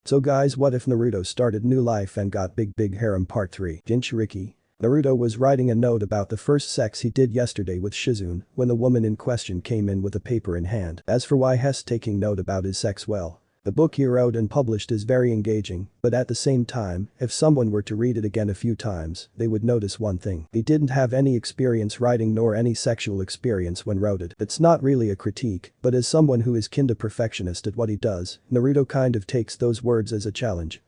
So guys, what if Naruto started new life and got big harem part 3? Jinchuriki. Naruto was writing a note about the first sex he did yesterday with Shizune when the woman in question came in with a paper in hand. As for why Hess taking note about his sex, well, the book he wrote and published is very engaging, but at the same time, if someone were to read it again a few times, they would notice one thing. He didn't have any experience writing nor any sexual experience when wrote it. It's not really a critique, but as someone who is kinda perfectionist at what he does, Naruto kind of takes those words as a challenge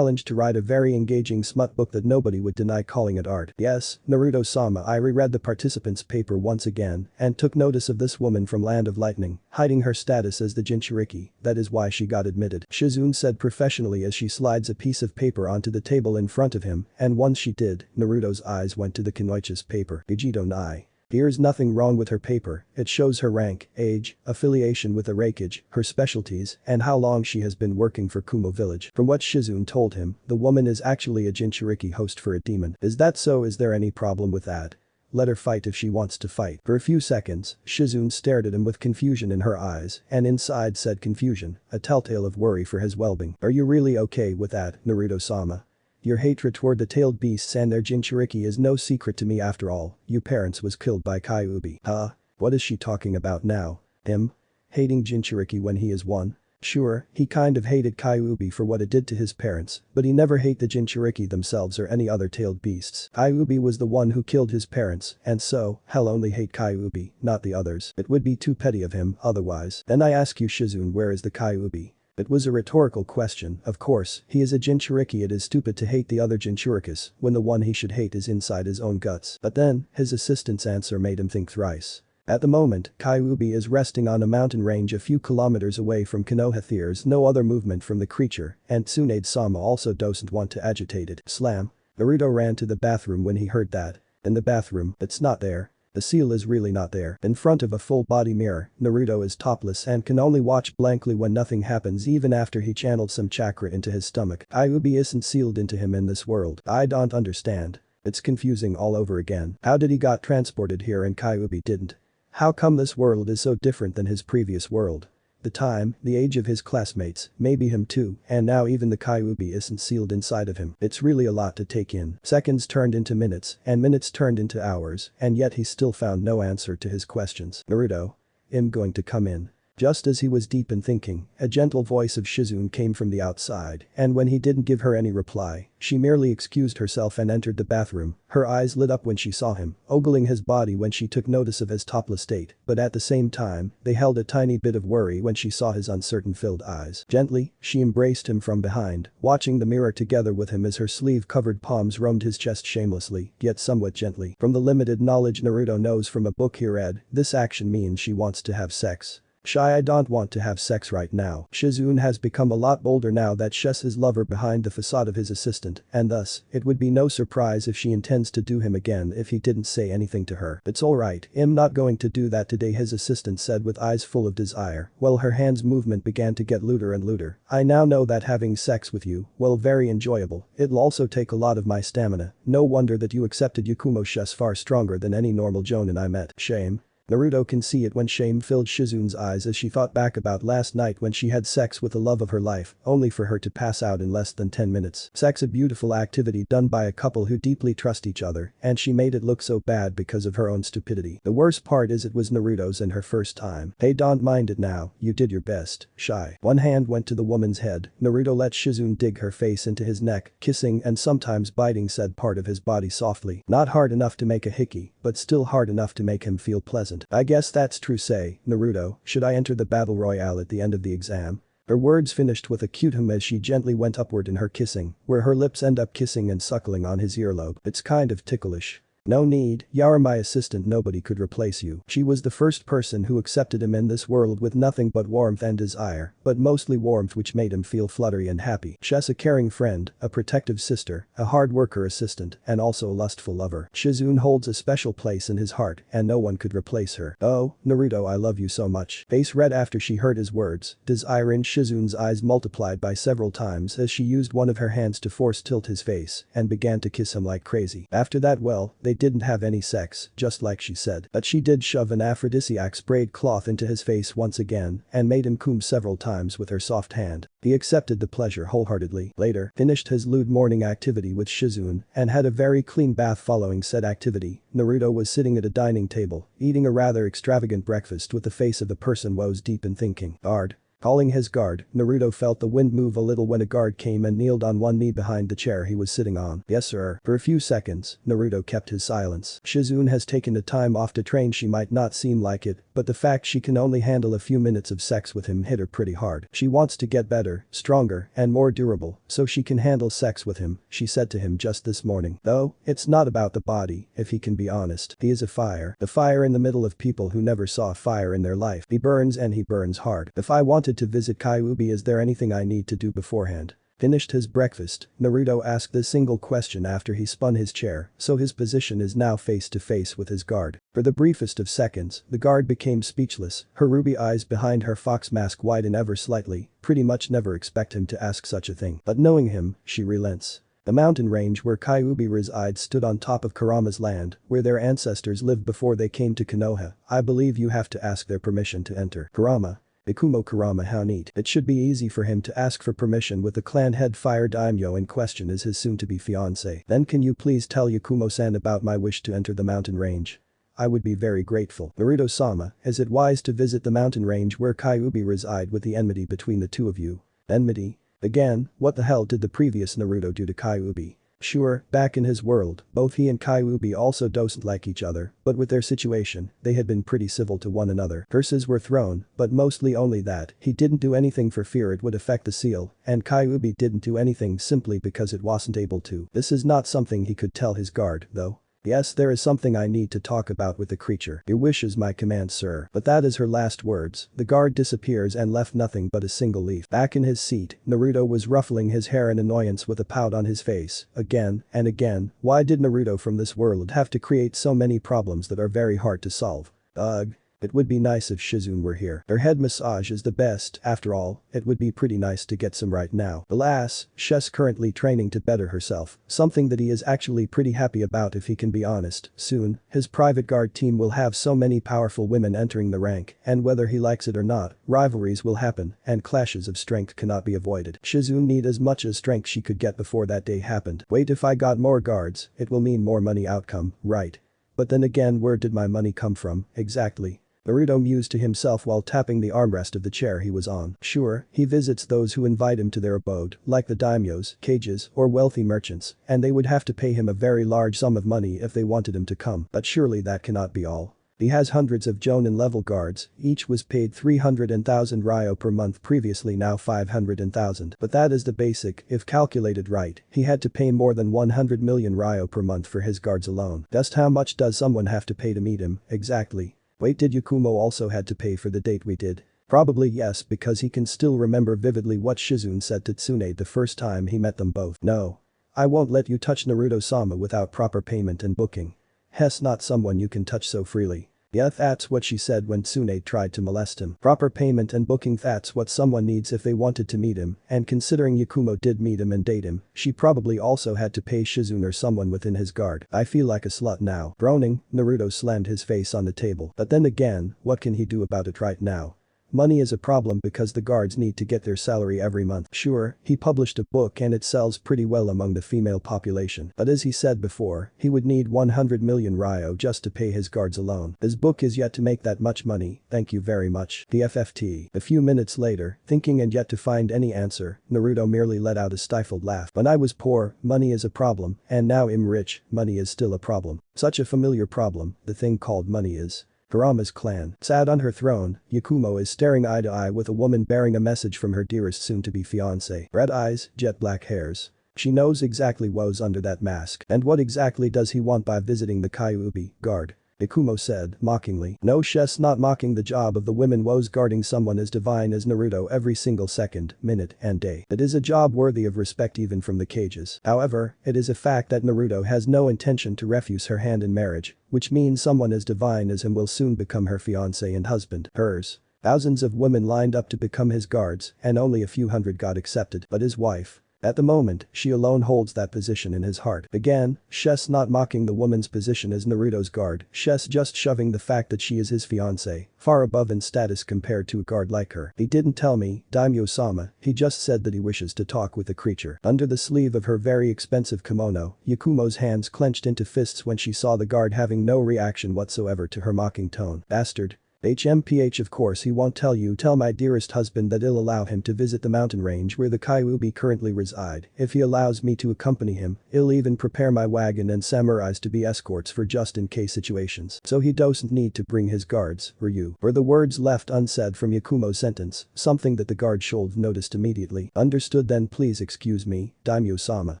to write a very engaging smut book that nobody would deny calling it art. Yes, Naruto-sama, I reread the participants' paper once again and took notice of this woman from Land of Lightning, hiding her status as the Jinchuriki, that is why she got admitted, Shizune said professionally as she slides a piece of paper onto the table in front of him, and once she did, Naruto's eyes went to the Kunoichi's paper. Vegito Nai. Here's nothing wrong with her paper, it shows her rank, age, affiliation with the Raikage, her specialties, and how long she has been working for Kumo village. From what Shizune told him, the woman is actually a Jinchuriki host for a demon. Is that so? Is there any problem with that? Let her fight if she wants to fight. For a few seconds, Shizune stared at him with confusion in her eyes, and inside said confusion, a telltale of worry for his well-being. Are you really okay with that, Naruto-sama? Your hatred toward the tailed beasts and their Jinchuriki is no secret to me after all, your parents was killed by Kyuubi. Huh? What is she talking about now? Him? Hating Jinchuriki when he is one? Sure, he kind of hated Kyuubi for what it did to his parents, but he never hate the Jinchuriki themselves or any other tailed beasts. Kyuubi was the one who killed his parents, and so, he'll only hate Kyuubi, not the others. It would be too petty of him, otherwise. Then I ask you, Shizune, where is the Kyuubi? It was a rhetorical question, of course, he is a Jinchuriki. It is stupid to hate the other Jinchurikis when the one he should hate is inside his own guts. But then, his assistant's answer made him think thrice. At the moment, Kyuubi is resting on a mountain range a few kilometers away from Konoha. There's no other movement from the creature, and Tsunade-sama also doesn't want to agitate it. Slam. Naruto ran to the bathroom when he heard that. In the bathroom, it's not there. The seal is really not there. In front of a full-body mirror, Naruto is topless and can only watch blankly when nothing happens even after he channeled some chakra into his stomach. Kyuubi isn't sealed into him in this world. I don't understand. It's confusing all over again. How did he got transported here and Kyuubi didn't? How come this world is so different than his previous world? The time, the age of his classmates, maybe him too, and now even the Kyuubi isn't sealed inside of him. It's really a lot to take in. Seconds turned into minutes, and minutes turned into hours, and yet he still found no answer to his questions. Naruto? I'm going to come in. Just as he was deep in thinking, a gentle voice of Shizune came from the outside, and when he didn't give her any reply, she merely excused herself and entered the bathroom. Her eyes lit up when she saw him, ogling his body when she took notice of his topless state, but at the same time, they held a tiny bit of worry when she saw his uncertain filled eyes. Gently, she embraced him from behind, watching the mirror together with him as her sleeve-covered palms roamed his chest shamelessly, yet somewhat gently. From the limited knowledge Naruto knows from a book he read, this action means she wants to have sex. Shy, I don't want to have sex right now. Shizune has become a lot bolder now that she's his lover behind the facade of his assistant, and thus, it would be no surprise if she intends to do him again if he didn't say anything to her. It's alright, I'm not going to do that today, his assistant said with eyes full of desire, while her hand's movement began to get looter and looter. I now know that having sex with you, well, very enjoyable. It'll also take a lot of my stamina. No wonder that you accepted Yakumo. She's far stronger than any normal jonin I met. Shame. Naruto can see it when shame filled Shizune's eyes as she thought back about last night when she had sex with the love of her life, only for her to pass out in less than 10 minutes. Sex, a beautiful activity done by a couple who deeply trust each other, and she made it look so bad because of her own stupidity. The worst part is it was Naruto's and her first time. Hey, don't mind it now, you did your best, Shy. One hand went to the woman's head, Naruto let Shizune dig her face into his neck, kissing and sometimes biting said part of his body softly. Not hard enough to make a hickey, but still hard enough to make him feel pleasant. I guess that's true. Say, Naruto, should I enter the battle royale at the end of the exam? Her words finished with a cute hum as she gently went upward in her kissing, where her lips end up kissing and suckling on his earlobe. It's kind of ticklish. No need, you're my assistant, nobody could replace you. She was the first person who accepted him in this world with nothing but warmth and desire, but mostly warmth which made him feel fluttery and happy. She's a caring friend, a protective sister, a hard worker assistant, and also a lustful lover. Shizune holds a special place in his heart, and no one could replace her. Oh, Naruto, I love you so much. Face red after she heard his words, desire in Shizune's eyes multiplied by several times as she used one of her hands to force tilt his face and began to kiss him like crazy. After that, well, they didn't have any sex, just like she said. But she did shove an aphrodisiac sprayed cloth into his face once again and made him cum several times with her soft hand. He accepted the pleasure wholeheartedly. Later, finished his lewd morning activity with Shizune and had a very clean bath following said activity. Naruto was sitting at a dining table, eating a rather extravagant breakfast with the face of a person woes deep in thinking. Guard. Calling his guard, Naruto felt the wind move a little when a guard came and kneeled on one knee behind the chair he was sitting on. Yes sir. For a few seconds, Naruto kept his silence. Shizune has taken the time off to train. She might not seem like it, but the fact she can only handle a few minutes of sex with him hit her pretty hard. She wants to get better, stronger, and more durable, so she can handle sex with him, she said to him just this morning. Though, it's not about the body, if he can be honest. He is a fire. The fire in the middle of people who never saw fire in their life. He burns and he burns hard. If I wanted to visit Kyuubi, is there anything I need to do beforehand? Finished his breakfast, Naruto asked the single question after he spun his chair, so his position is now face to face with his guard. For the briefest of seconds, the guard became speechless, her ruby eyes behind her fox mask widen ever slightly, pretty much never expect him to ask such a thing. But knowing him, she relents. The mountain range where Kyuubi resides stood on top of Kurama's land, where their ancestors lived before they came to Konoha. I believe you have to ask their permission to enter. Kurama. Ikumo Kurama, how neat. It should be easy for him to ask for permission with the clan head fire daimyo in question as his soon-to-be fiancé. Then can you please tell Yakumo-san about my wish to enter the mountain range? I would be very grateful. Naruto-sama, is it wise to visit the mountain range where Kyuubi reside with the enmity between the two of you? Enmity? Again, what the hell did the previous Naruto do to Kyuubi? Sure, back in his world, both he and Kyuubi also don't like each other, but with their situation, they had been pretty civil to one another. Curses were thrown, but mostly only that he didn't do anything for fear it would affect the seal, and Kyuubi didn't do anything simply because it wasn't able to. This is not something he could tell his guard, though. Yes, there is something I need to talk about with the creature. Your wish is my command, sir. But that is her last words. The guard disappears and left nothing but a single leaf. Back in his seat, Naruto was ruffling his hair in annoyance with a pout on his face. Again and again, why did Naruto from this world have to create so many problems that are very hard to solve? Ugh. It would be nice if Shizune were here. Her head massage is the best, after all, it would be pretty nice to get some right now. Alas, She's currently training to better herself, something that he is actually pretty happy about if he can be honest. Soon, his private guard team will have so many powerful women entering the rank, and whether he likes it or not, rivalries will happen, and clashes of strength cannot be avoided. Shizune need as much as strength she could get before that day happened. Wait, if I got more guards, it will mean more money outcome, right? But then again, where did my money come from, exactly? Naruto mused to himself while tapping the armrest of the chair he was on. Sure, he visits those who invite him to their abode, like the daimyos, cages, or wealthy merchants, and they would have to pay him a very large sum of money if they wanted him to come, but surely that cannot be all. He has hundreds of Jonin level guards, each was paid 300,000 ryo per month previously, now 500,000. But that is the basic, if calculated right, he had to pay more than 100 million ryo per month for his guards alone. Just how much does someone have to pay to meet him, exactly? Wait, did Yakumo also had to pay for the date we did? Probably yes, because he can still remember vividly what Shizune said to Tsunade the first time he met them both. No. I won't let you touch Naruto-sama without proper payment and booking. He's not someone you can touch so freely. Yeah, that's what she said when Tsunade tried to molest him. Proper payment and booking, that's what someone needs if they wanted to meet him, and considering Yakumo did meet him and date him, she probably also had to pay Shizune or someone within his guard. I feel like a slut now. Groaning, Naruto slammed his face on the table. But then again, what can he do about it right now? Money is a problem because the guards need to get their salary every month. Sure, he published a book and it sells pretty well among the female population, but as he said before, he would need 100 million ryo just to pay his guards alone. His book is yet to make that much money, thank you very much. The FFT. A few minutes later, thinking and yet to find any answer, Naruto merely let out a stifled laugh. When I was poor, money is a problem, and now I'm rich, money is still a problem. Such a familiar problem, the thing called money is. Kurama's clan. Sat on her throne, Yakumo is staring eye to eye with a woman bearing a message from her dearest soon-to-be fiancé. Red eyes, jet black hairs. She knows exactly what's under that mask. And what exactly does he want by visiting the Kyuubi guard? Yakumo said, mockingly. No, she's not mocking the job of the women woes guarding someone as divine as Naruto every single second, minute, and day. It is a job worthy of respect even from the cages. However, it is a fact that Naruto has no intention to refuse her hand in marriage, which means someone as divine as him will soon become her fiancé and husband, hers. Thousands of women lined up to become his guards, and only a few hundred got accepted, but his wife. At the moment, she alone holds that position in his heart. Again, Shess not mocking the woman's position as Naruto's guard, Shess just shoving the fact that she is his fiancée, far above in status compared to a guard like her. He didn't tell me, Daimyo-sama, he just said that he wishes to talk with the creature. Under the sleeve of her very expensive kimono, Yakumo's hands clenched into fists when she saw the guard having no reaction whatsoever to her mocking tone. Bastard. HMPH of course he won't tell you, tell my dearest husband that I'll allow him to visit the mountain range where the Kyuubi currently reside. If he allows me to accompany him, I'll even prepare my wagon and samurais to be escorts for just in case situations. So he doesn't need to bring his guards, were the words left unsaid from Yakumo's sentence, something that the guard should noticed immediately. Understood then, please excuse me, Daimyo-sama.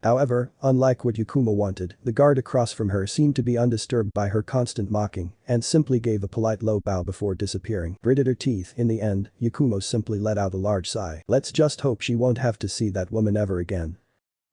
However, unlike what Yakumo wanted, the guard across from her seemed to be undisturbed by her constant mocking and simply gave a polite low bow before disappearing. Gritted her teeth. In the end, Yakumo simply let out a large sigh. Let's just hope she won't have to see that woman ever again.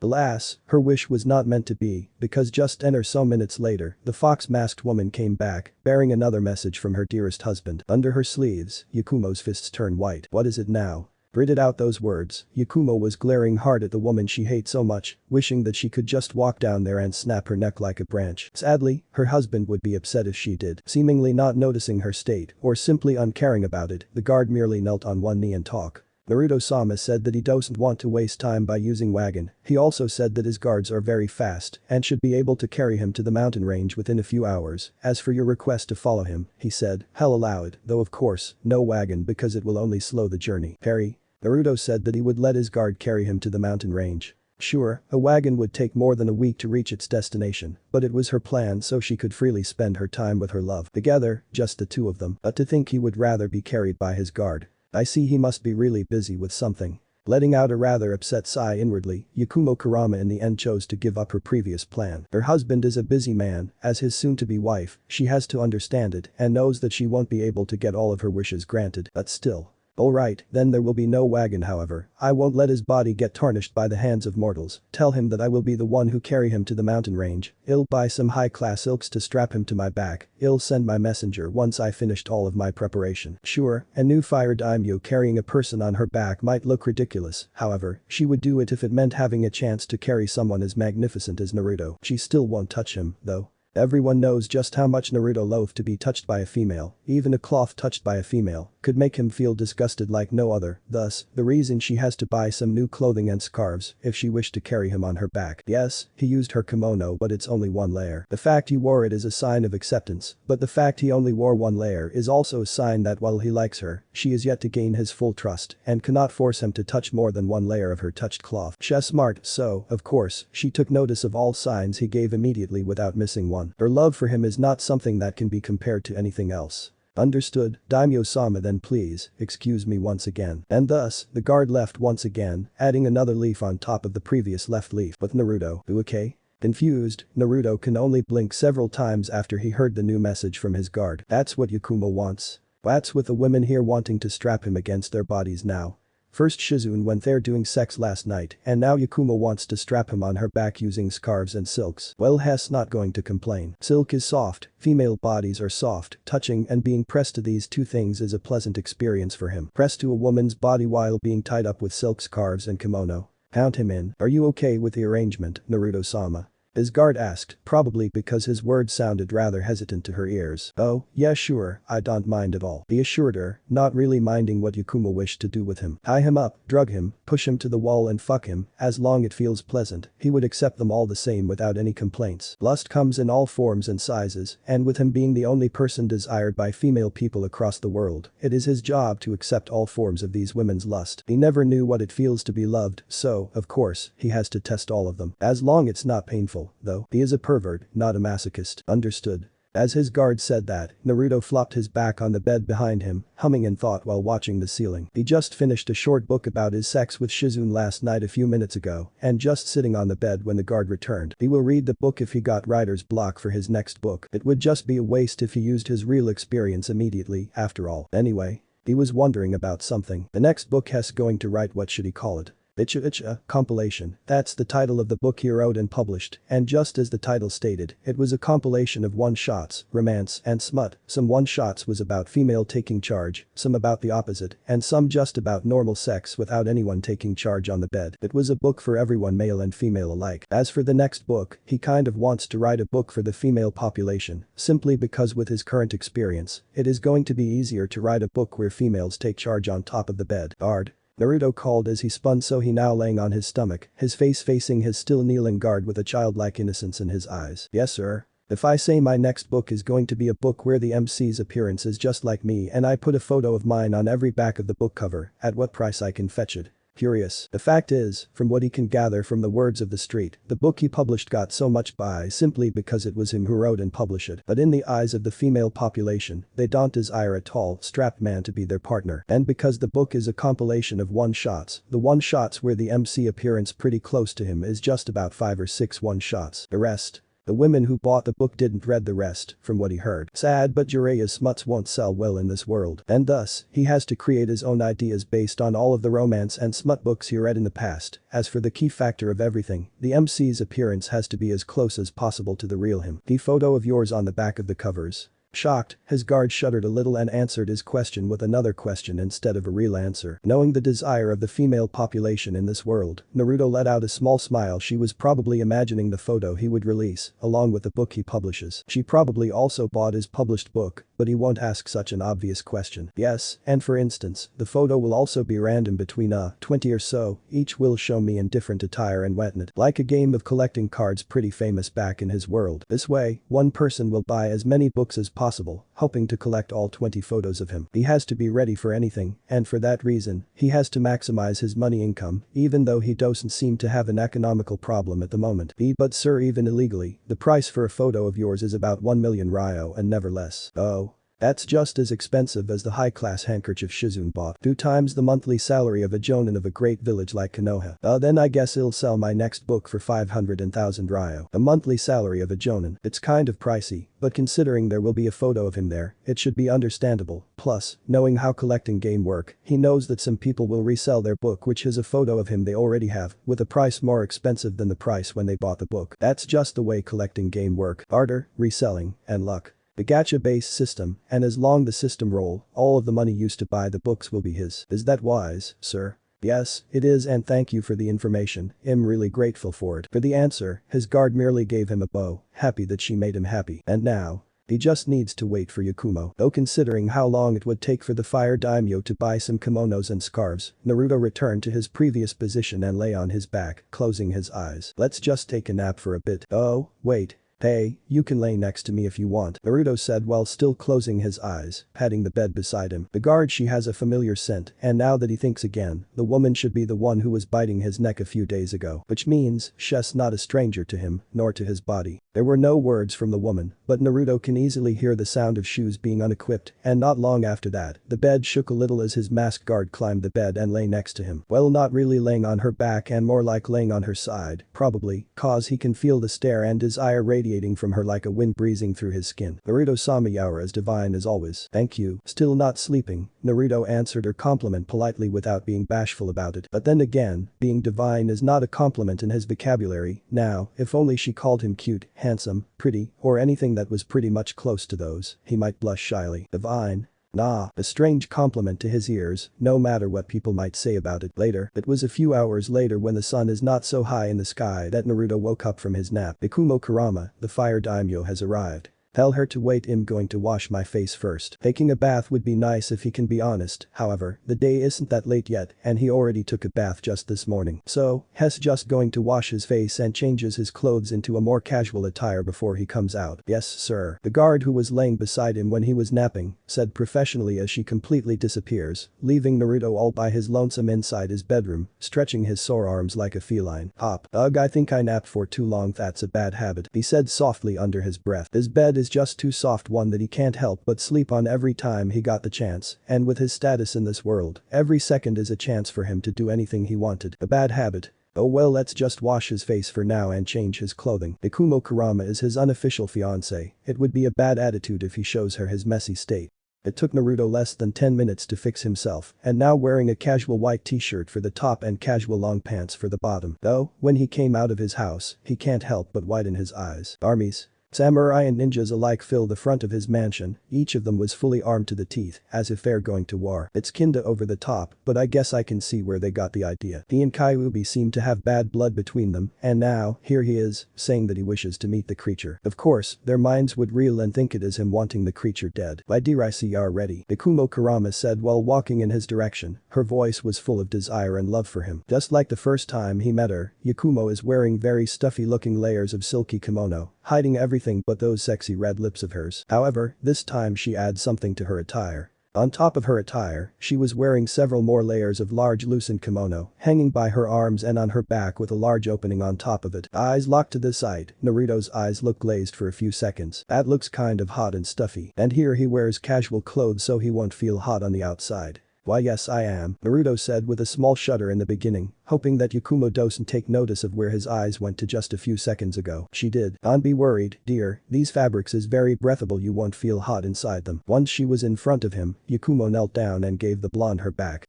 Alas, her wish was not meant to be, because just so minutes later, the fox-masked woman came back, bearing another message from her dearest husband. Under her sleeves, Yakumo's fists turned white. What is it now? Gritted out those words, Yakumo was glaring hard at the woman she hates so much, wishing that she could just walk down there and snap her neck like a branch. Sadly, her husband would be upset if she did. Seemingly not noticing her state, or simply uncaring about it, the guard merely knelt on one knee and talked. Naruto-sama said that he doesn't want to waste time by using wagon. He also said that his guards are very fast and should be able to carry him to the mountain range within a few hours. As for your request to follow him, he said, he'll allow it, though of course, no wagon because it will only slow the journey. Perry. Naruto said that he would let his guard carry him to the mountain range. Sure, a wagon would take more than a week to reach its destination, but it was her plan so she could freely spend her time with her love. Together, just the two of them. But to think he would rather be carried by his guard. I see he must be really busy with something. Letting out a rather upset sigh inwardly, Yakumo Kurama in the end chose to give up her previous plan. Her husband is a busy man, as his soon-to-be wife, she has to understand it and knows that she won't be able to get all of her wishes granted, but still. Alright, then there will be no wagon however, I won't let his body get tarnished by the hands of mortals, tell him that I will be the one who carry him to the mountain range, I'll buy some high-class silks to strap him to my back, I'll send my messenger once I finished all of my preparation. Sure, a new fire daimyo carrying a person on her back might look ridiculous, however, she would do it if it meant having a chance to carry someone as magnificent as Naruto. She still won't touch him, though. Everyone knows just how much Naruto loathed to be touched by a female, even a cloth touched by a female could make him feel disgusted like no other, thus, the reason she has to buy some new clothing and scarves if she wished to carry him on her back. Yes, he used her kimono but it's only one layer. The fact he wore it is a sign of acceptance, but the fact he only wore one layer is also a sign that while he likes her, she is yet to gain his full trust and cannot force him to touch more than one layer of her touched cloth. She's smart, so, of course, she took notice of all signs he gave immediately without missing one. Her love for him is not something that can be compared to anything else. Understood, Daimyo-sama then please, excuse me once again. And thus, the guard left once again, adding another leaf on top of the previous left leaf. But Naruto, okay? Confused, Naruto can only blink several times after he heard the new message from his guard. That's what Yakumo wants. What's with the women here wanting to strap him against their bodies now? First Shizune went there doing sex last night and now Yakumo wants to strap him on her back using scarves and silks. Well, Hess not going to complain. Silk is soft, female bodies are soft, touching and being pressed to these two things is a pleasant experience for him. Pressed to a woman's body while being tied up with silk scarves and kimono. Count him in. Are you okay with the arrangement, Naruto-sama? His guard asked, probably because his words sounded rather hesitant to her ears. Oh, yeah sure, I don't mind at all. He assured her, not really minding what Yakumo wished to do with him. Tie him up, drug him, push him to the wall and fuck him, as long it feels pleasant, he would accept them all the same without any complaints. Lust comes in all forms and sizes, and with him being the only person desired by female people across the world, it is his job to accept all forms of these women's lust. He never knew what it feels to be loved, so, of course, he has to test all of them. As long it's not painful. Though, he is a pervert, not a masochist. Understood. As his guard said that, Naruto flopped his back on the bed behind him, humming in thought while watching the ceiling. He just finished a short book about his sex with Shizune last night a few minutes ago, and just sitting on the bed when the guard returned. He will read the book if he got writer's block for his next book. It would just be a waste if he used his real experience immediately, after all. Anyway, he was wondering about something. The next book Hess going to write, what should he call it? Icha Icha, compilation, that's the title of the book he wrote and published, and just as the title stated, it was a compilation of one-shots, romance, and smut. Some one-shots was about female taking charge, some about the opposite, and some just about normal sex without anyone taking charge on the bed. It was a book for everyone, male and female alike. As for the next book, he kind of wants to write a book for the female population, simply because with his current experience, it is going to be easier to write a book where females take charge on top of the bed. Guard. Naruto called as he spun, so he now laying on his stomach, his face facing his still kneeling guard with a childlike innocence in his eyes. Yes sir. If I say my next book is going to be a book where the MC's appearance is just like me and I put a photo of mine on every back of the book cover, at what price I can fetch it? Curious. The fact is, from what he can gather from the words of the street, the book he published got so much buy simply because it was him who wrote and published it. But in the eyes of the female population, they don't desire a tall, strapped man to be their partner. And because the book is a compilation of one-shots, the one-shots where the MC appearance pretty close to him is just about 5 or 6 one-shots. The rest. The women who bought the book didn't read the rest, from what he heard. Sad, but Jiraiya's smuts won't sell well in this world. And thus, he has to create his own ideas based on all of the romance and smut books he read in the past. As for the key factor of everything, the MC's appearance has to be as close as possible to the real him. The photo of yours on the back of the covers. Shocked, his guard shuddered a little and answered his question with another question instead of a real answer. Knowing the desire of the female population in this world, Naruto let out a small smile. She was probably imagining the photo he would release, along with the book he publishes. She probably also bought his published book, but he won't ask such an obvious question. Yes, and for instance, the photo will also be random between 20 or so, each will show me in different attire and whatnot. Like a game of collecting cards pretty famous back in his world. This way, one person will buy as many books as possible, hoping to collect all 20 photos of him. He has to be ready for anything, and for that reason, he has to maximize his money income, even though he doesn't seem to have an economical problem at the moment. But sir, even illegally, the price for a photo of yours is about 1 million ryo and never less. Oh. That's just as expensive as the high-class handkerchief Shizune bought. 2 times the monthly salary of a jonin of a great village like Konoha. Then I guess I'll sell my next book for 500,000 ryo. A monthly salary of a jonin. It's kind of pricey, but considering there will be a photo of him there, it should be understandable. Plus, knowing how collecting game work, he knows that some people will resell their book which has a photo of him they already have, with a price more expensive than the price when they bought the book. That's just the way collecting game work. Barter, reselling, and luck. The gacha-based system, and as long the system roll, all of the money used to buy the books will be his. Is that wise, sir? Yes, it is, and thank you for the information. I'm really grateful for it. For the answer, his guard merely gave him a bow, happy that she made him happy. And now, he just needs to wait for Yakumo. Though considering how long it would take for the fire daimyo to buy some kimonos and scarves, Naruto returned to his previous position and lay on his back, closing his eyes. Let's just take a nap for a bit. Oh, wait. Hey, you can lay next to me if you want, Naruto said while still closing his eyes, patting the bed beside him. The guard, she has a familiar scent, and now that he thinks again, the woman should be the one who was biting his neck a few days ago. Which means, she's not a stranger to him, nor to his body. There were no words from the woman, but Naruto can easily hear the sound of shoes being unequipped, and not long after that, the bed shook a little as his masked guard climbed the bed and lay next to him. Well, not really laying on her back and more like laying on her side, probably, cause he can feel the stare and desire radiating from her like a wind breezing through his skin. Naruto saw Miyaura as divine as always. Thank you. Still not sleeping, Naruto answered her compliment politely without being bashful about it. But then again, being divine is not a compliment in his vocabulary. Now, if only she called him cute, handsome, pretty, or anything that was pretty much close to those, he might blush shyly. Divine. Nah, a strange compliment to his ears, no matter what people might say about it. Later, it was a few hours later when the sun is not so high in the sky that Naruto woke up from his nap. Ikumo Kurama, the fire daimyo, has arrived. Tell her to wait, I'm going to wash my face first. Taking a bath would be nice if he can be honest, however, the day isn't that late yet and he already took a bath just this morning. So, he's just going to wash his face and changes his clothes into a more casual attire before he comes out. Yes, sir. The guard who was laying beside him when he was napping, said professionally as she completely disappears, leaving Naruto all by his lonesome inside his bedroom, stretching his sore arms like a feline. Hop. Ugh, I think I napped for too long, that's a bad habit, he said softly under his breath. His bed is just too soft, one that he can't help but sleep on every time he got the chance, and with his status in this world, every second is a chance for him to do anything he wanted. A bad habit. Oh well, let's just wash his face for now and change his clothing. Ikumo Kurama is his unofficial fiancé. It would be a bad attitude if he shows her his messy state. It took Naruto less than 10 minutes to fix himself, and now wearing a casual white t-shirt for the top and casual long pants for the bottom. Though, when he came out of his house, he can't help but widen his eyes. Armies. Samurai and ninjas alike fill the front of his mansion, each of them was fully armed to the teeth, as if they're going to war. It's kinda over the top, but I guess I can see where they got the idea. He and Kyuubi seem to have bad blood between them, and now, here he is, saying that he wishes to meet the creature. Of course, their minds would reel and think it is him wanting the creature dead. Why did I see you already? Ikumo Kurama said while walking in his direction, her voice was full of desire and love for him. Just like the first time he met her, Yakumo is wearing very stuffy looking layers of silky kimono, hiding everything but those sexy red lips of hers. However, this time she adds something to her attire. On top of her attire, she was wearing several more layers of large loosened kimono, hanging by her arms and on her back with a large opening on top of it. Eyes locked to the sight, Naruto's eyes look glazed for a few seconds. That looks kind of hot and stuffy. And here he wears casual clothes so he won't feel hot on the outside. Why yes I am, Naruto said with a small shudder in the beginning, hoping that Yakumo doesn't take notice of where his eyes went to just a few seconds ago. She did. Don't be worried, dear, these fabrics is very breathable, you won't feel hot inside them. Once she was in front of him, Yakumo knelt down and gave the blonde her back.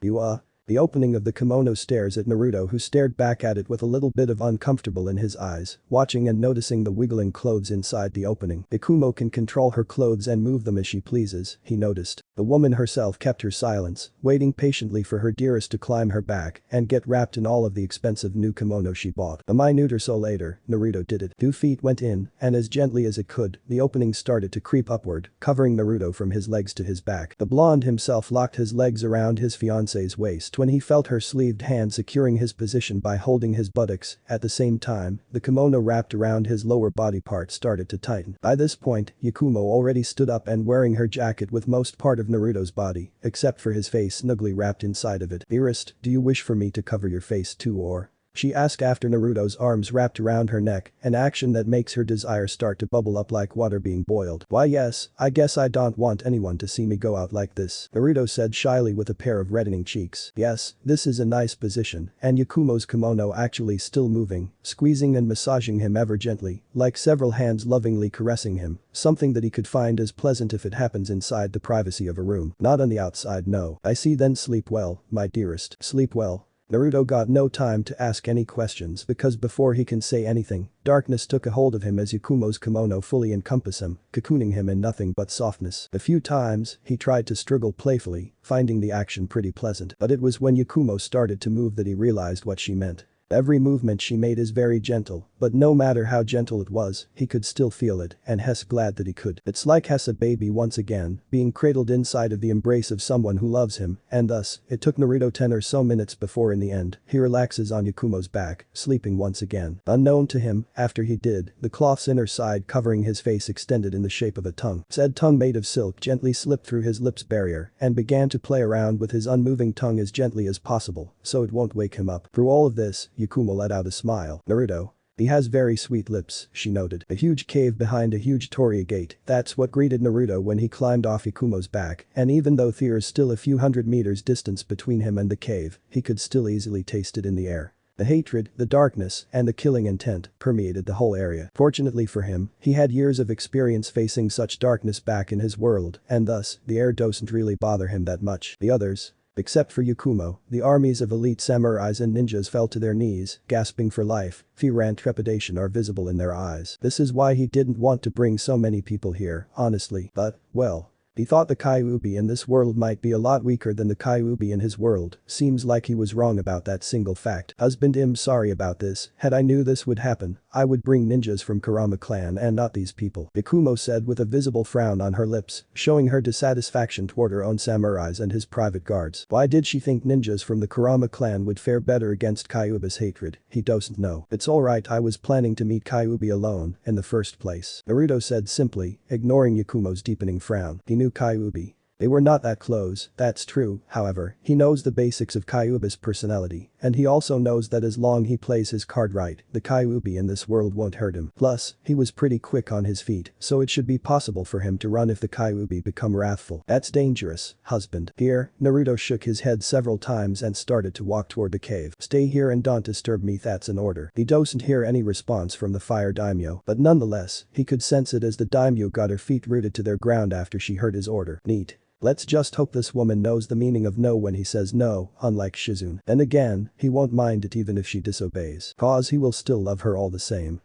The opening of the kimono stares at Naruto, who stared back at it with a little bit of uncomfortable in his eyes, watching and noticing the wiggling clothes inside the opening. Ikumo can control her clothes and move them as she pleases, he noticed. The woman herself kept her silence, waiting patiently for her dearest to climb her back and get wrapped in all of the expensive new kimono she bought. A minute or so later, Naruto did it. 2 feet went in, and as gently as it could, the opening started to creep upward, covering Naruto from his legs to his back. The blonde himself locked his legs around his fiance's waist when he felt her sleeved hand securing his position by holding his buttocks. At the same time, the kimono wrapped around his lower body part started to tighten. By this point, Yakumo already stood up and wearing her jacket with most part of Naruto's body, except for his face snugly wrapped inside of it. Dearest, do you wish for me to cover your face too or? She asked after Naruto's arms wrapped around her neck, an action that makes her desire start to bubble up like water being boiled. Why yes, I guess I don't want anyone to see me go out like this, Naruto said shyly with a pair of reddening cheeks. Yes, this is a nice position, and Yakumo's kimono actually still moving, squeezing and massaging him ever gently, like several hands lovingly caressing him, something that he could find as pleasant if it happens inside the privacy of a room. Not on the outside, no. I see, then sleep well, my dearest. Sleep well. Naruto got no time to ask any questions because before he can say anything, darkness took a hold of him as Yakumo's kimono fully encompassed him, cocooning him in nothing but softness. A few times, he tried to struggle playfully, finding the action pretty pleasant, but it was when Yakumo started to move that he realized what she meant. Every movement she made is very gentle, but no matter how gentle it was, he could still feel it, and Hess glad that he could. It's like Hess a baby once again, being cradled inside of the embrace of someone who loves him, and thus, it took Naruto 10 or so minutes before in the end, he relaxes on Yakumo's back, sleeping once again. Unknown to him, after he did, the cloth's inner side covering his face extended in the shape of a tongue. Said tongue made of silk gently slipped through his lips barrier and began to play around with his unmoving tongue as gently as possible, so it won't wake him up. Through all of this, Yakumo let out a smile. Naruto. He has very sweet lips, she noted. A huge cave behind a huge torii gate, that's what greeted Naruto when he climbed off Ikumo's back, and even though there's still a few hundred meters distance between him and the cave, he could still easily taste it in the air. The hatred, the darkness, and the killing intent permeated the whole area. Fortunately for him, he had years of experience facing such darkness back in his world, and thus, the air doesn't really bother him that much. The others. Except for Yakumo, the armies of elite samurais and ninjas fell to their knees, gasping for life. Fear and trepidation are visible in their eyes. This is why he didn't want to bring so many people here, honestly, but, well. He thought the Kyuubi in this world might be a lot weaker than the Kyuubi in his world, seems like he was wrong about that single fact. Husband, I'm sorry about this, had I knew this would happen, I would bring ninjas from Kurama clan and not these people, Ikumo said with a visible frown on her lips, showing her dissatisfaction toward her own samurais and his private guards. Why did she think ninjas from the Kurama clan would fare better against Kyuubi's hatred? He doesn't know. It's alright, I was planning to meet Kyuubi alone, in the first place, Naruto said simply, ignoring Yakumo's deepening frown. He knew Kyuubi. They were not that close, that's true, however, he knows the basics of Kyuubi's personality, and he also knows that as long he plays his card right, the Kyuubi in this world won't hurt him. Plus, he was pretty quick on his feet, so it should be possible for him to run if the Kyuubi become wrathful. That's dangerous, husband. Here, Naruto shook his head several times and started to walk toward the cave. Stay here and don't disturb me, that's an order. He doesn't hear any response from the fire daimyo, but nonetheless, he could sense it as the daimyo got her feet rooted to their ground after she heard his order. Neat. Let's just hope this woman knows the meaning of no when he says no, unlike Shizune. Then again, he won't mind it even if she disobeys. Cause he will still love her all the same.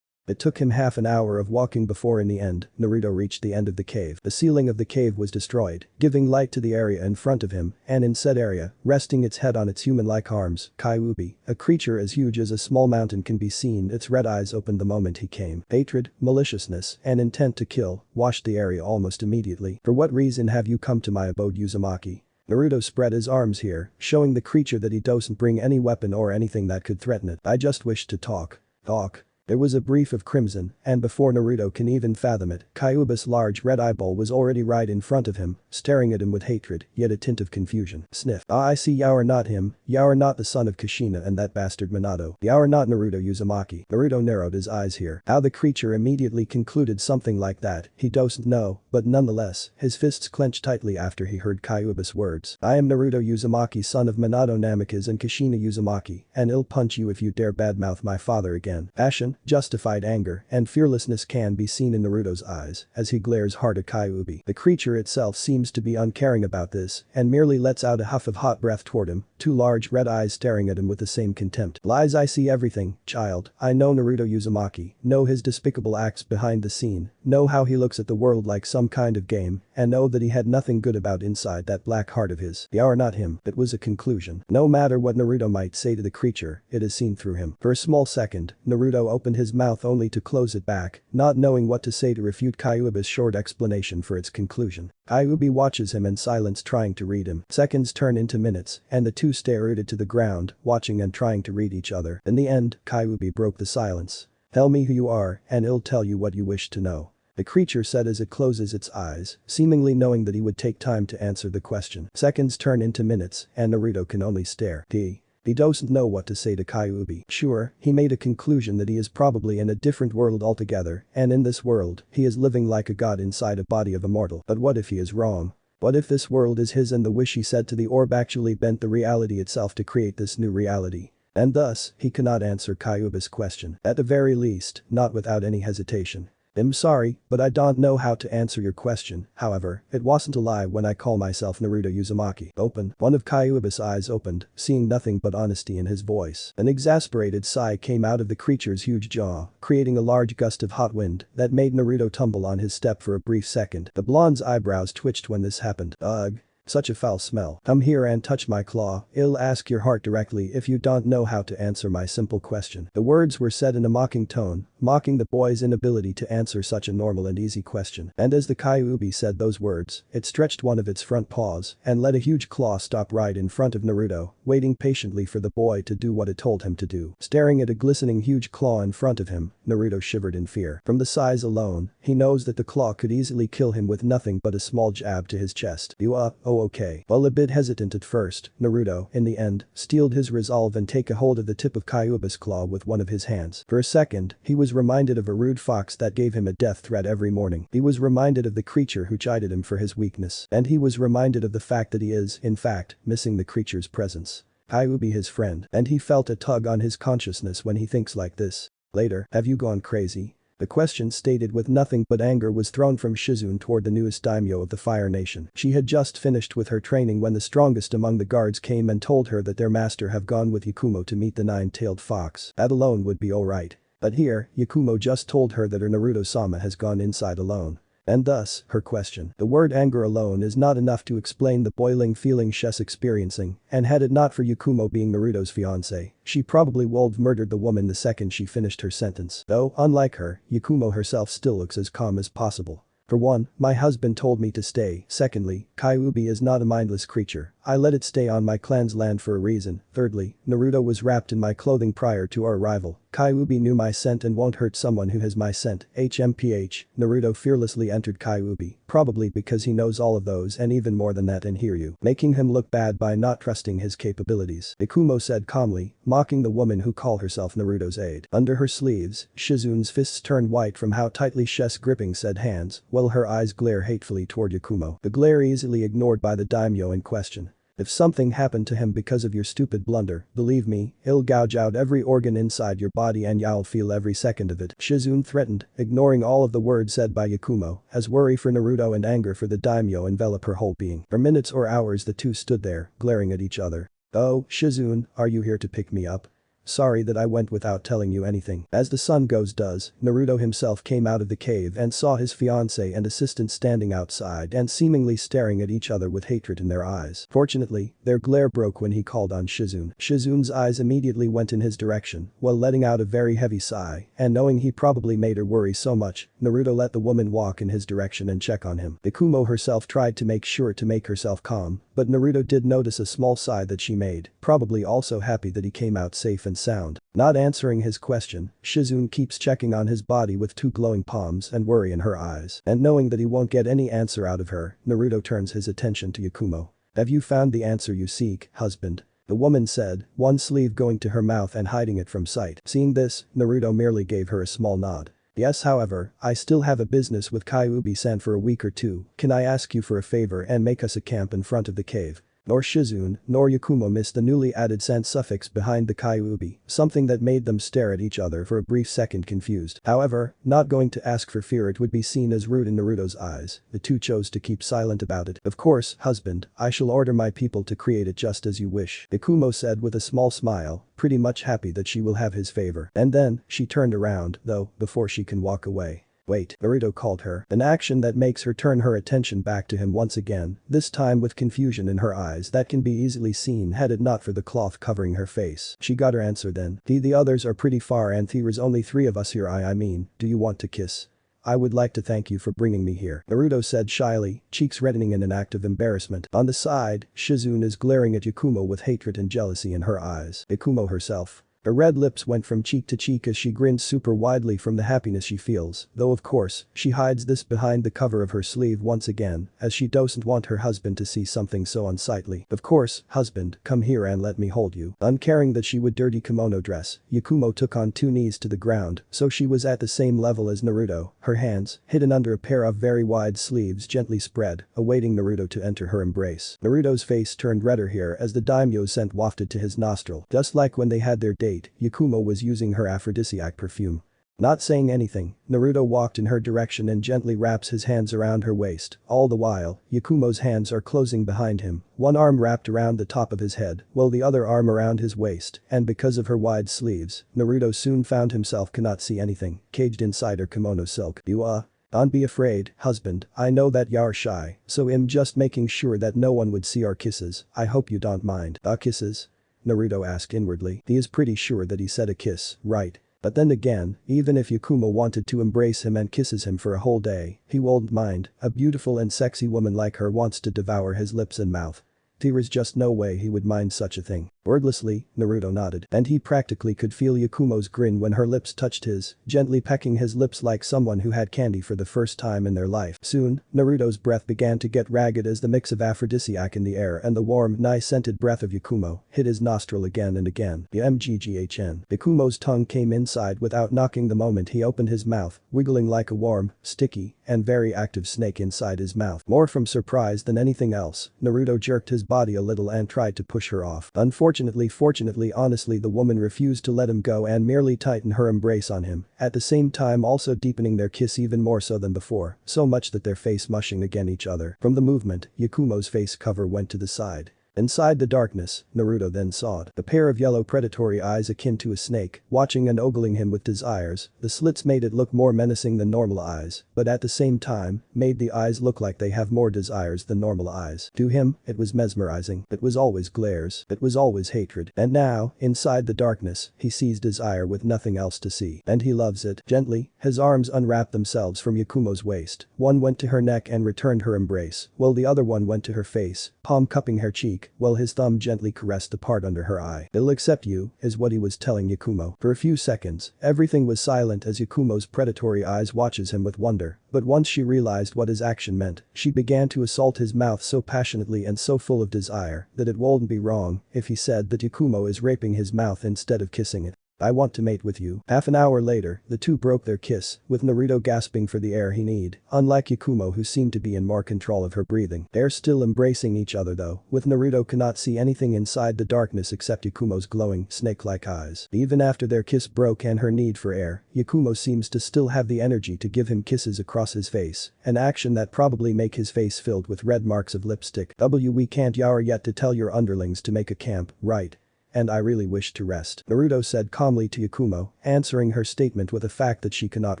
It took him half an hour of walking before in the end, Naruto reached the end of the cave. The ceiling of the cave was destroyed, giving light to the area in front of him, and in said area, resting its head on its human-like arms, Kyuubi, a creature as huge as a small mountain can be seen, its red eyes opened the moment he came. Hatred, maliciousness, and intent to kill, washed the area almost immediately. For what reason have you come to my abode, Uzumaki? Naruto spread his arms here, showing the creature that he doesn't bring any weapon or anything that could threaten it. I just wish to talk. Talk. There was a brief of crimson, and before Naruto can even fathom it, Kyuubi's large red eyeball was already right in front of him, staring at him with hatred, yet a tint of confusion. Sniff. Ah, I see you are not him, you are not the son of Kushina and that bastard Minato. You are not Naruto Uzumaki. Naruto narrowed his eyes here. How the creature immediately concluded something like that, he doesn't know, but nonetheless, his fists clenched tightly after he heard Kyuubi's words. I am Naruto Uzumaki, son of Minato Namikaze and Kushina Uzumaki, and I'll punch you if you dare badmouth my father again. Passion, justified anger, and fearlessness can be seen in Naruto's eyes as he glares hard at Kyuubi. The creature itself seems to be uncaring about this and merely lets out a huff of hot breath toward him, two large red eyes staring at him with the same contempt. Lies. I see everything, child. I know Naruto Uzumaki, know his despicable acts behind the scene, know how he looks at the world like some kind of game, and know that he had nothing good about inside that black heart of his. You are not him. It was a conclusion. No matter what Naruto might say to the creature, it is seen through him. For a small second, Naruto opened his mouth only to close it back, not knowing what to say to refute Kyuubi's short explanation for its conclusion. Kyuubi watches him in silence, trying to read him. Seconds turn into minutes, and the two stare rooted to the ground, watching and trying to read each other. In the end, Kyuubi broke the silence. Tell me who you are, and I'll tell you what you wish to know. The creature said as it closes its eyes, seemingly knowing that he would take time to answer the question. Seconds turn into minutes, and Naruto can only stare. He doesn't know what to say to Kyuubi. Sure, he made a conclusion that he is probably in a different world altogether, and in this world, he is living like a god inside a body of a mortal. But what if he is wrong? What if this world is his and the wish he said to the orb actually bent the reality itself to create this new reality? And thus, he cannot answer Kyuubi's question. At the very least, not without any hesitation. I'm sorry, but I don't know how to answer your question. However, it wasn't a lie when I call myself Naruto Uzumaki. Open. One of Kyuubi's eyes opened, seeing nothing but honesty in his voice. An exasperated sigh came out of the creature's huge jaw, creating a large gust of hot wind that made Naruto tumble on his step for a brief second. The blonde's eyebrows twitched when this happened. Ugh. Such a foul smell. Come here and touch my claw. I'll ask your heart directly if you don't know how to answer my simple question. The words were said in a mocking tone, mocking the boy's inability to answer such a normal and easy question. And as the Kyuubi said those words, it stretched one of its front paws and let a huge claw stop right in front of Naruto, waiting patiently for the boy to do what it told him to do. Staring at a glistening huge claw in front of him, Naruto shivered in fear. From the size alone, he knows that the claw could easily kill him with nothing but a small jab to his chest. Oh okay. While a bit hesitant at first, Naruto, in the end, steeled his resolve and take a hold of the tip of Kyuubi's claw with one of his hands. For a second, he was reminded of a rude fox that gave him a death threat every morning. He was reminded of the creature who chided him for his weakness. And he was reminded of the fact that he is, in fact, missing the creature's presence. Kyuubi his friend. And he felt a tug on his consciousness when he thinks like this. Later, have you gone crazy? The question stated with nothing but anger was thrown from Shizune toward the newest daimyo of the Fire Nation. She had just finished with her training when the strongest among the guards came and told her that their master have gone with Yakumo to meet the nine-tailed fox. That alone would be alright. But here, Yakumo just told her that her Naruto-sama has gone inside alone. And thus, her question. The word anger alone is not enough to explain the boiling feeling she's experiencing, and had it not for Yakumo being Naruto's fiancé, she probably would've murdered the woman the second she finished her sentence. Though, unlike her, Yakumo herself still looks as calm as possible. For one, my husband told me to stay. Secondly, Kyuubi is not a mindless creature. I let it stay on my clan's land for a reason. Thirdly, Naruto was wrapped in my clothing prior to our arrival. Kyuubi knew my scent and won't hurt someone who has my scent. HMPH, Naruto fearlessly entered Kyuubi, probably because he knows all of those and even more than that and Hiryu, making him look bad by not trusting his capabilities. Ikumo said calmly, mocking the woman who called herself Naruto's aide. Under her sleeves, Shizune's fists turned white from how tightly she's gripping said hands, while her eyes glare hatefully toward Yakumo. The glare easily ignored by the daimyo in question. If something happened to him because of your stupid blunder, believe me, I'll gouge out every organ inside your body and you'll feel every second of it," Shizune threatened, ignoring all of the words said by Yakumo, as worry for Naruto and anger for the daimyo envelop her whole being. For minutes or hours the two stood there, glaring at each other. "Oh, Shizune, are you here to pick me up? Sorry that I went without telling you anything." As the sun goes does, Naruto himself came out of the cave and saw his fiancée and assistant standing outside and seemingly staring at each other with hatred in their eyes. Fortunately, their glare broke when he called on Shizune. Shizune's eyes immediately went in his direction, while letting out a very heavy sigh, and knowing he probably made her worry so much, Naruto let the woman walk in his direction and check on him. Ikumo herself tried to make sure to make herself calm, but Naruto did notice a small sigh that she made, probably also happy that he came out safe and sound. Not answering his question, Shizune keeps checking on his body with two glowing palms and worry in her eyes. And knowing that he won't get any answer out of her, Naruto turns his attention to Yakumo. "Have you found the answer you seek, husband?" the woman said, one sleeve going to her mouth and hiding it from sight. Seeing this, Naruto merely gave her a small nod. "Yes, however, I still have a business with Kyuubi-san for a week or two. Can I ask you for a favor and make us a camp in front of the cave?" Nor Shizune nor Yakumo missed the newly added san suffix behind the Kyuubi, something that made them stare at each other for a brief second confused. However, not going to ask for fear it would be seen as rude in Naruto's eyes, the two chose to keep silent about it. "Of course, husband, I shall order my people to create it just as you wish," Yakumo said with a small smile, pretty much happy that she will have his favor. And then, she turned around, though, before she can walk away. "Wait," Naruto called her, an action that makes her turn her attention back to him once again, this time with confusion in her eyes that can be easily seen had it not for the cloth covering her face. She got her answer then. The others are pretty far and there's only 3 of us here. I mean, do you want to kiss? I would like to thank you for bringing me here," Naruto said shyly, cheeks reddening in an act of embarrassment. On the side, Shizune is glaring at Yakumo with hatred and jealousy in her eyes. Yakumo herself. Her red lips went from cheek to cheek as she grinned super widely from the happiness she feels, though of course, she hides this behind the cover of her sleeve once again, as she doesn't want her husband to see something so unsightly. "Of course, husband, come here and let me hold you." Uncaring that she would dirty kimono dress, Yakumo took on 2 knees to the ground, so she was at the same level as Naruto, her hands, hidden under a pair of very wide sleeves gently spread, awaiting Naruto to enter her embrace. Naruto's face turned redder here as the daimyo's scent wafted to his nostril, just like when they had their date. Yakumo was using her aphrodisiac perfume. Not saying anything, Naruto walked in her direction and gently wraps his hands around her waist. All the while, Yakumo's hands are closing behind him, one arm wrapped around the top of his head, while the other arm around his waist, and because of her wide sleeves, Naruto soon found himself cannot see anything, caged inside her kimono silk. Don't be afraid, husband, I know that you're shy, so I'm just making sure that no one would see our kisses. I hope you don't mind." Kisses?" Naruto asked inwardly. He is pretty sure that he said a kiss, right? But then again, even if Yakumo wanted to embrace him and kisses him for a whole day, he won't mind. A beautiful and sexy woman like her wants to devour his lips and mouth. There's just no way he would mind such a thing. Wordlessly, Naruto nodded, and he practically could feel Yakumo's grin when her lips touched his, gently pecking his lips like someone who had candy for the first time in their life. Soon, Naruto's breath began to get ragged as the mix of aphrodisiac in the air and the warm, nice-scented breath of Yakumo hit his nostril again and again. Mgghn. Yakumo's tongue came inside without knocking the moment he opened his mouth, wiggling like a warm, sticky, and very active snake inside his mouth. More from surprise than anything else, Naruto jerked his body a little and tried to push her off. Fortunately, honestly, the woman refused to let him go and merely tightened her embrace on him, at the same time also deepening their kiss even more so than before, so much that their face mushing against each other. From the movement, Yakumo's face cover went to the side. Inside the darkness, Naruto then saw it. A pair of yellow predatory eyes akin to a snake, watching and ogling him with desires. The slits made it look more menacing than normal eyes, but at the same time, made the eyes look like they have more desires than normal eyes. To him, it was mesmerizing. It was always glares. It was always hatred. And now, inside the darkness, he sees desire with nothing else to see. And he loves it. Gently, his arms unwrapped themselves from Yakumo's waist. One went to her neck and returned her embrace, while the other one went to her face, palm cupping her cheek, while his thumb gently caressed the part under her eye. "They'll accept you," is what he was telling Yakumo. For a few seconds, everything was silent as Yakumo's predatory eyes watches him with wonder, but once she realized what his action meant, she began to assault his mouth so passionately and so full of desire that it wouldn't be wrong if he said that Yakumo is raping his mouth instead of kissing it. I want to mate with you. Half an hour later, the two broke their kiss, with Naruto gasping for the air he needed, unlike Yakumo who seemed to be in more control of her breathing. They're still embracing each other though, with Naruto cannot see anything inside the darkness except Yakumo's glowing, snake-like eyes. Even after their kiss broke and her need for air, Yakumo seems to still have the energy to give him kisses across his face, an action that probably make his face filled with red marks of lipstick. We can't yaour yet to tell your underlings to make a camp, right? And I really wish to rest, Naruto said calmly to Yakumo, answering her statement with a fact that she cannot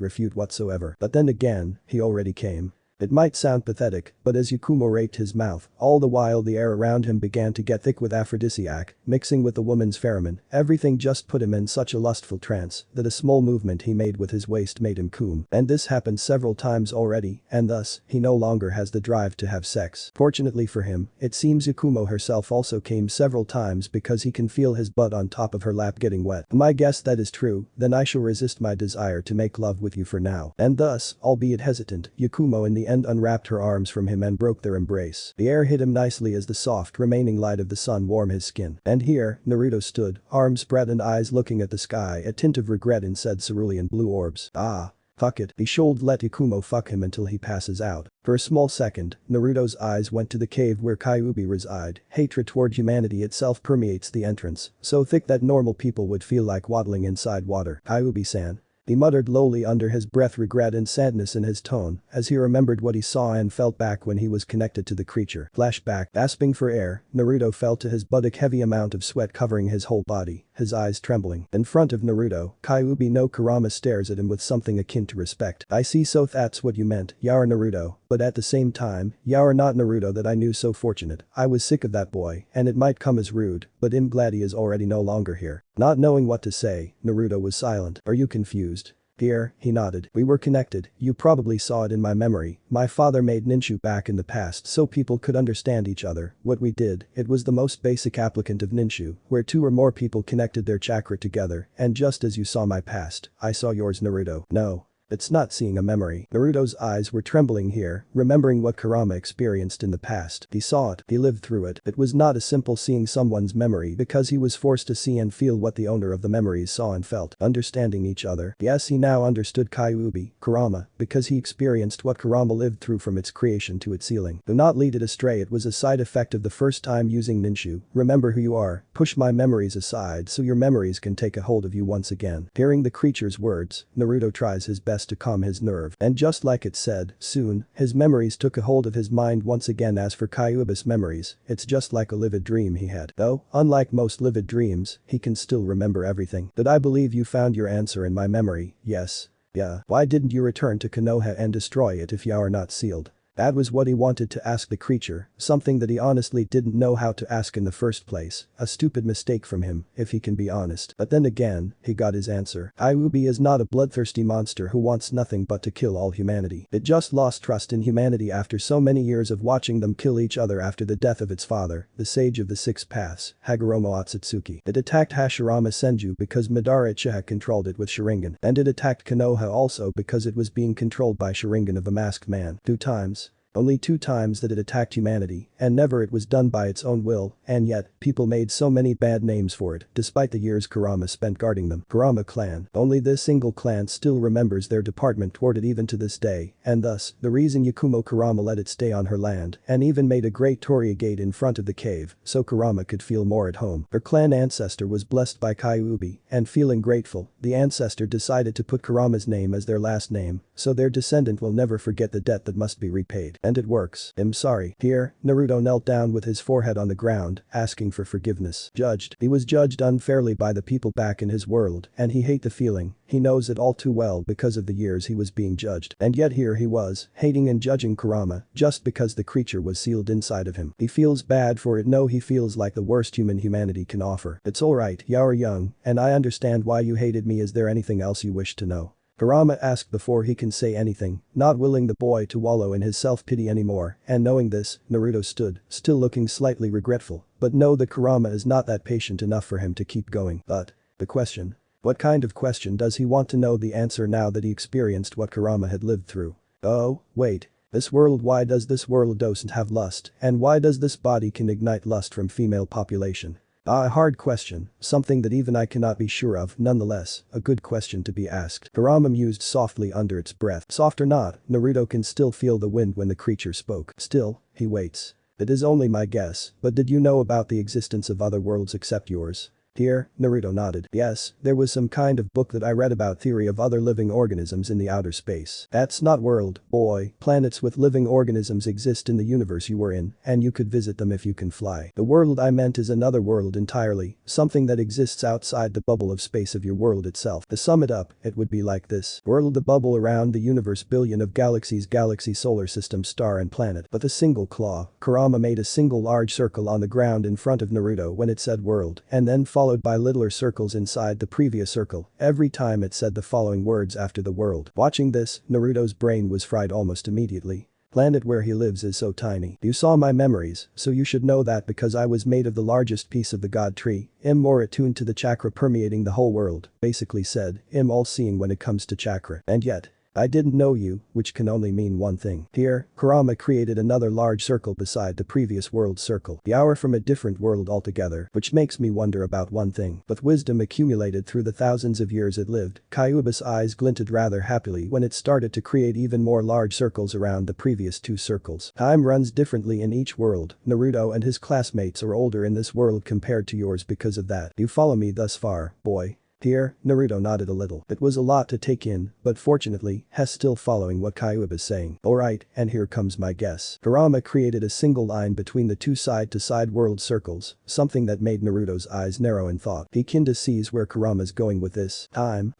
refute whatsoever. But then again, he already came. It might sound pathetic, but as Yakumo raped his mouth, all the while the air around him began to get thick with aphrodisiac, mixing with the woman's pheromone, everything just put him in such a lustful trance that a small movement he made with his waist made him come. And this happened several times already, and thus, he no longer has the drive to have sex. Fortunately for him, it seems Yakumo herself also came several times because he can feel his butt on top of her lap getting wet. I guess that is true, then I shall resist my desire to make love with you for now. And thus, albeit hesitant, Yakumo in the end unwrapped her arms from him and broke their embrace. The air hit him nicely as the soft remaining light of the sun warmed his skin. And here, Naruto stood, arms spread and eyes looking at the sky, a tint of regret in said cerulean blue orbs. Ah. Fuck it, he should let Yakumo fuck him until he passes out. For a small second, Naruto's eyes went to the cave where Kyuubi reside. Hatred toward humanity itself permeates the entrance, so thick that normal people would feel like waddling inside water. Kyuubi-san. He muttered lowly under his breath, regret and sadness in his tone as he remembered what he saw and felt back when he was connected to the creature. Flashback. Gasping for air, Naruto fell to his buttock, heavy amount of sweat covering his whole body, his eyes trembling. In front of Naruto, Kyuubi no Kurama stares at him with something akin to respect. I see, so that's what you meant, yaour Naruto, but at the same time, yaour not Naruto that I knew so fortunate. I was sick of that boy, and it might come as rude, but I'm glad he is already no longer here. Not knowing what to say, Naruto was silent. Are you confused? Here, he nodded. We were connected, you probably saw it in my memory. My father made ninshu back in the past so people could understand each other. What we did, it was the most basic applicant of ninshu, where two or more people connected their chakra together, and just as you saw my past, I saw yours, Naruto. No. It's not seeing a memory. Naruto's eyes were trembling here, remembering what Kurama experienced in the past. He saw it, he lived through it. It was not a simple seeing someone's memory because he was forced to see and feel what the owner of the memories saw and felt. Understanding each other. Yes, he now understood Kyuubi, Kurama, because he experienced what Kurama lived through from its creation to its sealing. Do not lead it astray, it was a side effect of the first time using ninshu. Remember who you are, push my memories aside so your memories can take a hold of you once again. Hearing the creature's words, Naruto tries his best to calm his nerve. And just like it said, soon, his memories took a hold of his mind once again. As for Kyuubi's memories, it's just like a livid dream he had. Though, unlike most livid dreams, he can still remember everything. Did I believe you found your answer in my memory? Yes. Yeah. Why didn't you return to Konoha and destroy it if you are not sealed? That was what he wanted to ask the creature, something that he honestly didn't know how to ask in the first place, a stupid mistake from him, if he can be honest. But then again, he got his answer. Kyuubi is not a bloodthirsty monster who wants nothing but to kill all humanity. It just lost trust in humanity after so many years of watching them kill each other after the death of its father, the sage of the six paths, Hagoromo Otsutsuki. It attacked Hashirama Senju because Madara Uchiha controlled it with Sharingan, and it attacked Konoha also because it was being controlled by Sharingan of the masked man. 2 times. Only 2 times that it attacked humanity, and never it was done by its own will, and yet, people made so many bad names for it, despite the years Kurama spent guarding them. Kurama clan. Only this single clan still remembers their department toward it even to this day, and thus, the reason Yakumo Kurama let it stay on her land, and even made a great Torii gate in front of the cave, so Kurama could feel more at home. Her clan ancestor was blessed by Kyuubi, and feeling grateful, the ancestor decided to put Kurama's name as their last name, so their descendant will never forget the debt that must be repaid. And it works. I'm sorry. Here, Naruto knelt down with his forehead on the ground, asking for forgiveness. Judged. He was judged unfairly by the people back in his world, and he hates the feeling. He knows it all too well because of the years he was being judged. And yet here he was, hating and judging Kurama, just because the creature was sealed inside of him. He feels bad for it. No, he feels like the worst humanity can offer. It's alright, you're young, and I understand why you hated me. Is there anything else you wish to know? Kurama asked before he can say anything, not willing the boy to wallow in his self-pity anymore, and knowing this, Naruto stood, still looking slightly regretful, but know that Kurama is not that patient enough for him to keep going. But, the question. What kind of question does he want to know the answer now that he experienced what Kurama had lived through? Oh, wait. This world, why does this world doesn't have lust, and why does this body can ignite lust from female population? Ah, a hard question, something that even I cannot be sure of, nonetheless, a good question to be asked. Kurama mused softly under its breath. Soft or not, Naruto can still feel the wind when the creature spoke. Still, he waits. It is only my guess, but did you know about the existence of other worlds except yours? Here, Naruto nodded. Yes, there was some kind of book that I read about theory of other living organisms in the outer space. That's not world, boy. Planets with living organisms exist in the universe you were in, and you could visit them if you can fly. The world I meant is another world entirely, something that exists outside the bubble of space of your world itself. To sum it up, it would be like this. World, the bubble around the universe, billion of galaxies, galaxy, solar system, star and planet. With a single claw, Kurama made a single large circle on the ground in front of Naruto when it said world, and then followed by littler circles inside the previous circle every time it said the following words after the world. Watching this, Naruto's brain was fried almost immediately. Planet where he lives is so tiny. You saw my memories, so you should know that because I was made of the largest piece of the god tree, I'm more attuned to the chakra permeating the whole world, basically said, I'm all-seeing when it comes to chakra. And yet, I didn't know you, which can only mean one thing. Here, Kurama created another large circle beside the previous world circle. The hour from a different world altogether, which makes me wonder about one thing. With wisdom accumulated through the thousands of years it lived, Kyuubi's eyes glinted rather happily when it started to create even more large circles around the previous two circles. Time runs differently in each world. Naruto and his classmates are older in this world compared to yours because of that. You follow me thus far, boy? Here, Naruto nodded a little. It was a lot to take in, but fortunately, he's still following what Kyuubi is saying. Alright, and here comes my guess. Kurama created a single line between the two side-to-side world circles, something that made Naruto's eyes narrow in thought. He kinda sees where Kurama's going with this. Time,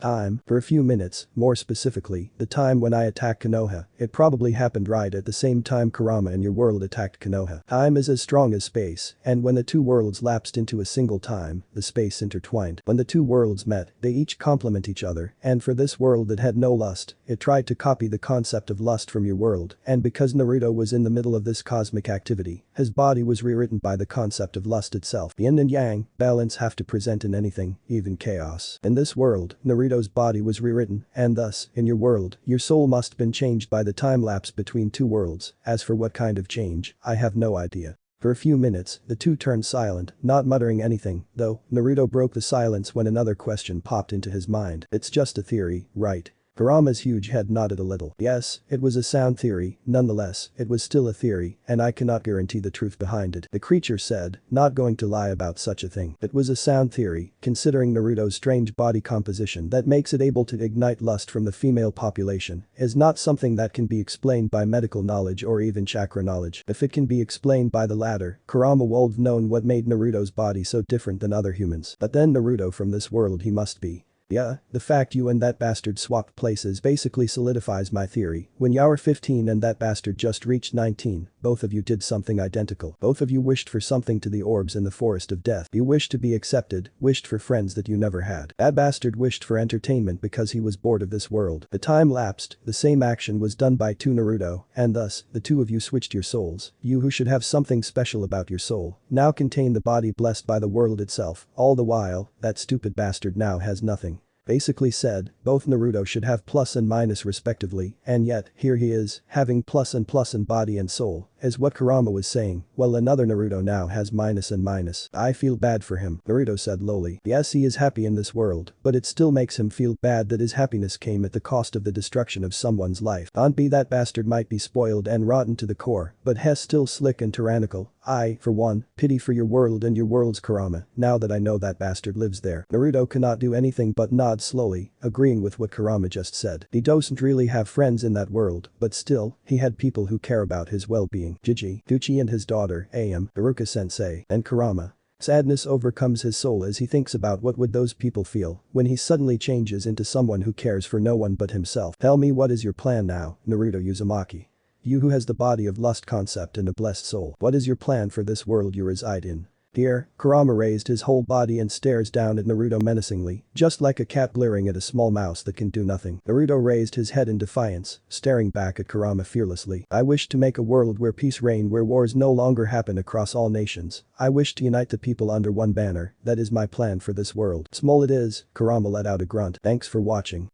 for a few minutes, more specifically, the time when I attacked Konoha, it probably happened right at the same time Kurama and your world attacked Konoha. Time is as strong as space, and when the two worlds lapsed into a single time, the space intertwined. When the two worlds met, they each complement each other, and for this world that had no lust, it tried to copy the concept of lust from your world, and because Naruto was in the middle of this cosmic activity, his body was rewritten by the concept of lust itself. Yin and yang, balance have to present in anything, even chaos. In this world, Naruto's body was rewritten, and thus, in your world, your soul must have been changed by the time lapse between two worlds. As for what kind of change, I have no idea. For a few minutes, the two turned silent, not muttering anything, though. Naruto broke the silence when another question popped into his mind. It's just a theory, right? Kurama's huge head nodded a little. Yes, it was a sound theory, nonetheless, it was still a theory, and I cannot guarantee the truth behind it. The creature said, not going to lie about such a thing. It was a sound theory, considering Naruto's strange body composition that makes it able to ignite lust from the female population, is not something that can be explained by medical knowledge or even chakra knowledge. If it can be explained by the latter, Kurama would have known what made Naruto's body so different than other humans. But then Naruto from this world he must be. Yeah, the fact you and that bastard swapped places basically solidifies my theory. When you were 15 and that bastard just reached 19, both of you did something identical. Both of you wished for something to the orbs in the forest of death. You wished to be accepted, wished for friends that you never had. That bastard wished for entertainment because he was bored of this world. The time lapsed, the same action was done by two Naruto, and thus, the two of you switched your souls. You who should have something special about your soul, now contain the body blessed by the world itself. All the while, that stupid bastard now has nothing. Basically said, both Naruto should have plus and minus respectively, and yet, here he is, having plus in body and soul, is what Kurama was saying. Well, another Naruto now has minus and minus. I feel bad for him, Naruto said lowly. Yes, he is happy in this world, but it still makes him feel bad that his happiness came at the cost of the destruction of someone's life. Aunt B, that bastard might be spoiled and rotten to the core, but he's still slick and tyrannical. I, for one, pity for your world and your world's Kurama, now that I know that bastard lives there. Naruto cannot do anything but nod slowly, agreeing with what Kurama just said. He doesn't really have friends in that world, but still, he had people who care about his well-being. Jiji, Tucci and his daughter, Am, Haruka-sensei, and Kurama. Sadness overcomes his soul as he thinks about what would those people feel when he suddenly changes into someone who cares for no one but himself. Tell me, what is your plan now, Naruto Uzumaki? You who has the body of lust concept and a blessed soul. What is your plan for this world you reside in? Here, Kurama raised his whole body and stares down at Naruto menacingly, just like a cat glaring at a small mouse that can do nothing. Naruto raised his head in defiance, staring back at Kurama fearlessly. I wish to make a world where peace reign, where wars no longer happen across all nations. I wish to unite the people under one banner. That is my plan for this world. Small it is, Kurama let out a grunt. Thanks for watching.